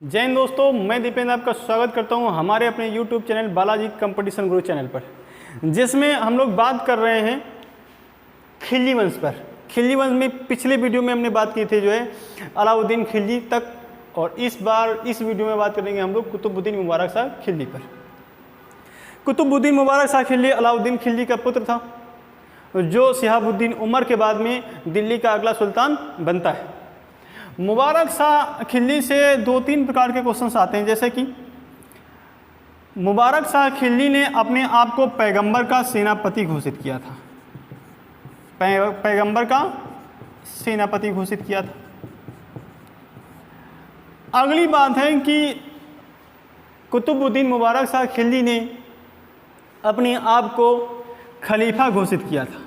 जय हिंद दोस्तों, मैं दीपेंद्र आपका स्वागत करता हूं हमारे अपने YouTube चैनल बालाजी कंपटीशन गुरु चैनल पर, जिसमें हम लोग बात कर रहे हैं खिलजी वंश पर। खिलजी वंश में पिछले वीडियो में हमने बात की थी जो है अलाउद्दीन खिलजी तक, और इस बार इस वीडियो में बात करेंगे हम लोग कुतुबुद्दीन मुबारक शाह खिलजी पर। कुतुबुद्दीन मुबारक शाह खिलजी अलाउद्दीन खिलजी का पुत्र था, जो शिहाबुद्दीन उमर के बाद में दिल्ली का अगला सुल्तान बनता है। मुबारक शाह खिलजी से दो तीन प्रकार के क्वेश्चंस आते हैं, जैसे कि मुबारक शाह खिलजी ने अपने आप को पैगंबर का सेनापति घोषित किया था। पैगंबर का सेनापति घोषित किया था। अगली बात है कि कुतुबुद्दीन मुबारक शाह खिलजी ने अपने आप को खलीफा घोषित किया था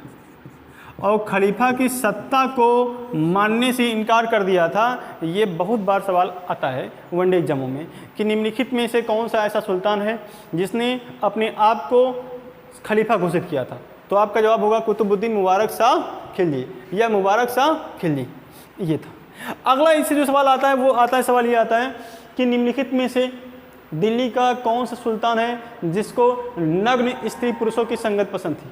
और खलीफा की सत्ता को मानने से इनकार कर दिया था। ये बहुत बार सवाल आता है वनडे एग्जामों में कि निम्नलिखित में से कौन सा ऐसा सुल्तान है जिसने अपने आप को खलीफा घोषित किया था। तो आपका जवाब होगा कुतुबुद्दीन मुबारक शाह खिलजी या मुबारक शाह खिलजी, ये था। अगला इससे जो सवाल आता है वो आता है, सवाल ये आता है कि निम्नलिखित में से दिल्ली का कौन सा सुल्तान है जिसको नग्न स्त्री पुरुषों की संगत पसंद थी।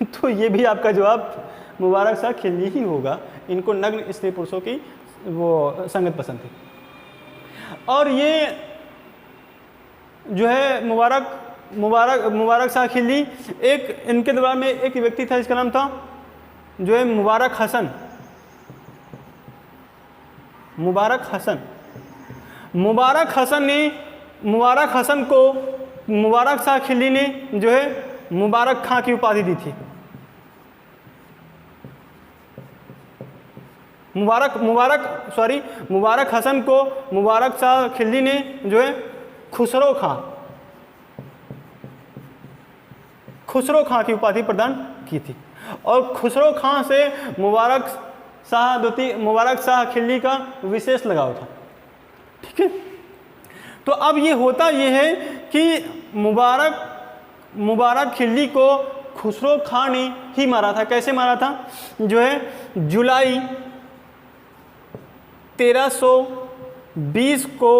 तो ये भी आपका जवाब मुबारक शाह खिलजी ही होगा। इनको नग्न स्त्री पुरुषों की वो संगत पसंद थी। और ये जो है मुबारक शाह खिलजी, एक इनके दरबार में एक व्यक्ति था, इसका नाम था जो है मुबारक हसन। मुबारक हसन को मुबारक शाह खिलजी ने जो है मुबारक खां की उपाधि दी थी। मुबारक हसन को मुबारक शाह खिलजी ने जो है खुसरो खां की उपाधि प्रदान की थी। और खुसरो खां से मुबारक शाह खिलजी का विशेष लगाव था। ठीक है, तो अब ये होता ये है कि मुबारक खिलजी को खुसरो खां ने ही मारा था। कैसे मारा था? जो है जुलाई 1320 को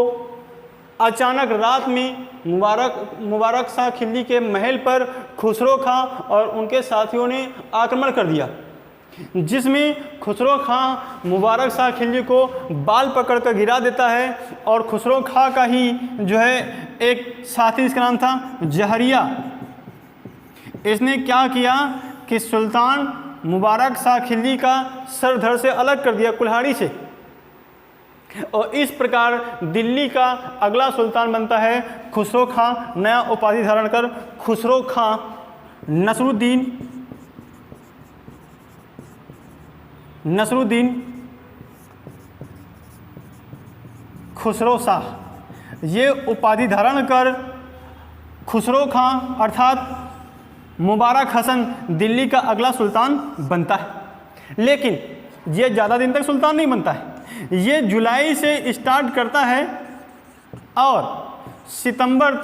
अचानक रात में मुबारक शाह खिलजी के महल पर खुसरो खां और उनके साथियों ने आक्रमण कर दिया, जिसमें खुसरो खां मुबारक शाह खिलजी को बाल पकड़कर गिरा देता है। और खुसरो खां का ही जो है एक साथी, इसका नाम था जहरिया, इसने क्या किया कि सुल्तान मुबारक शाह खिलजी का सर धड़ से अलग कर दिया कुल्हाड़ी से। और इस प्रकार दिल्ली का अगला सुल्तान बनता है खुसरो खां, नया उपाधि धारण कर खुसरो खां नसरुद्दीन खुसरो शाह। ये उपाधि धारण कर खुसरो खां अर्थात मुबारक हसन दिल्ली का अगला सुल्तान बनता है। लेकिन ये ज़्यादा दिन तक सुल्तान नहीं बनता है। ये जुलाई से स्टार्ट करता है और सितंबर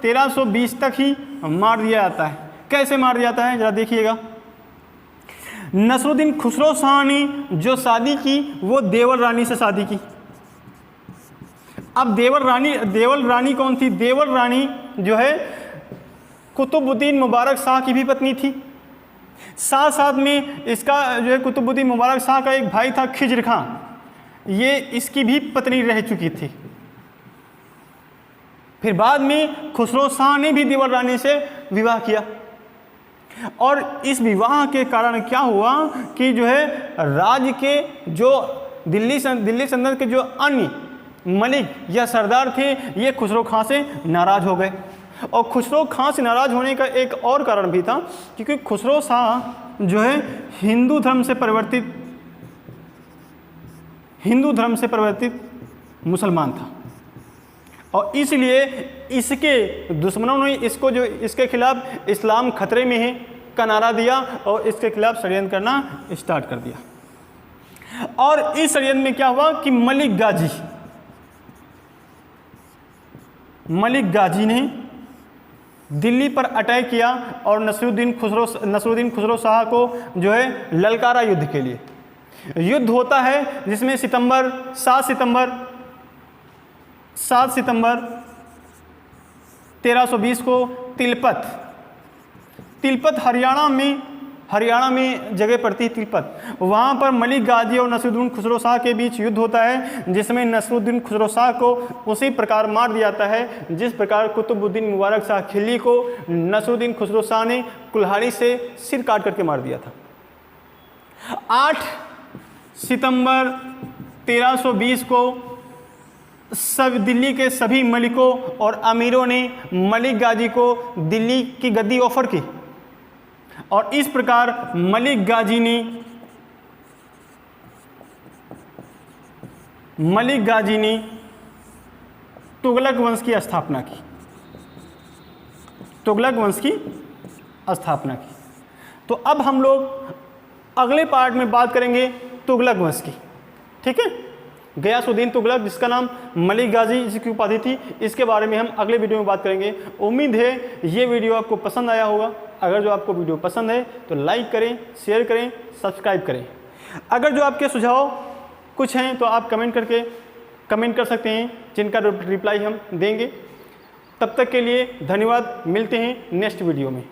1320 तक ही मार दिया जाता है। कैसे मार दिया जाता है जरा देखिएगा। नसरुद्दीन खुसरो शाह ने जो शादी की वो देवल रानी से शादी की। अब देवल रानी कौन थी? देवल रानी जो है कुतुबुद्दीन मुबारक शाह की भी पत्नी थी। साथ में इसका जो है कुतुबुद्दीन मुबारक शाह का एक भाई था खिज्र खां, ये इसकी भी पत्नी रह चुकी थी। फिर बाद में खुसरो शाह ने भी देवल रानी से विवाह किया। और इस विवाह के कारण क्या हुआ कि जो है राज्य के जो दिल्ली सल्तनत के जो अन्य मलिक या सरदार थे, ये खुसरो खां से नाराज हो गए। और खुसरो खां से नाराज होने का एक और कारण भी था, क्योंकि खुसरो शाह जो है हिंदू धर्म से परिवर्तित मुसलमान था। और इसलिए इसके दुश्मनों ने इसके खिलाफ इस्लाम खतरे में है का नारा दिया और इसके खिलाफ षड्यंत्र करना स्टार्ट कर दिया। और इस षड्यंत्र में क्या हुआ कि मलिक गाजी ने दिल्ली पर अटैक किया और नसरुद्दीन खुसरो शाह को जो है ललकारा युद्ध के लिए। युद्ध होता है जिसमें 7 सितंबर 7 सितंबर 1320 को तिलपत हरियाणा में जगह पड़ती है तिलपत। वहाँ पर मलिक गाजी और नसरुद्दीन खुसरो शाह के बीच युद्ध होता है, जिसमें नसरुद्दीन खुसरो शाह को उसी प्रकार मार दिया जाता है जिस प्रकार कुतुबुद्दीन मुबारक शाह खिलजी को नसरुद्दीन खुसरो शाह ने कुल्हाड़ी से सिर काट करके मार दिया था। 8 सितंबर 1320 को दिल्ली के सभी मलिकों और अमीरों ने मलिक गाजी को दिल्ली की गद्दी ऑफर की और इस प्रकार मलिक गाजी ने तुगलक वंश की स्थापना की। तो अब हम लोग अगले पार्ट में बात करेंगे तुगलक वंश की, ठीक है। गयासुद्दीन तुगलक, जिसका नाम मलिक गाजी जिसकी उपाधि थी, इसके बारे में हम अगले वीडियो में बात करेंगे। उम्मीद है ये वीडियो आपको पसंद आया होगा। अगर जो आपको वीडियो पसंद है तो लाइक करें, शेयर करें, सब्सक्राइब करें। अगर जो आपके सुझाव कुछ हैं तो आप कमेंट कर सकते हैं, जिनका रिप्लाई हम देंगे। तब तक के लिए धन्यवाद। मिलते हैं नेक्स्ट वीडियो में।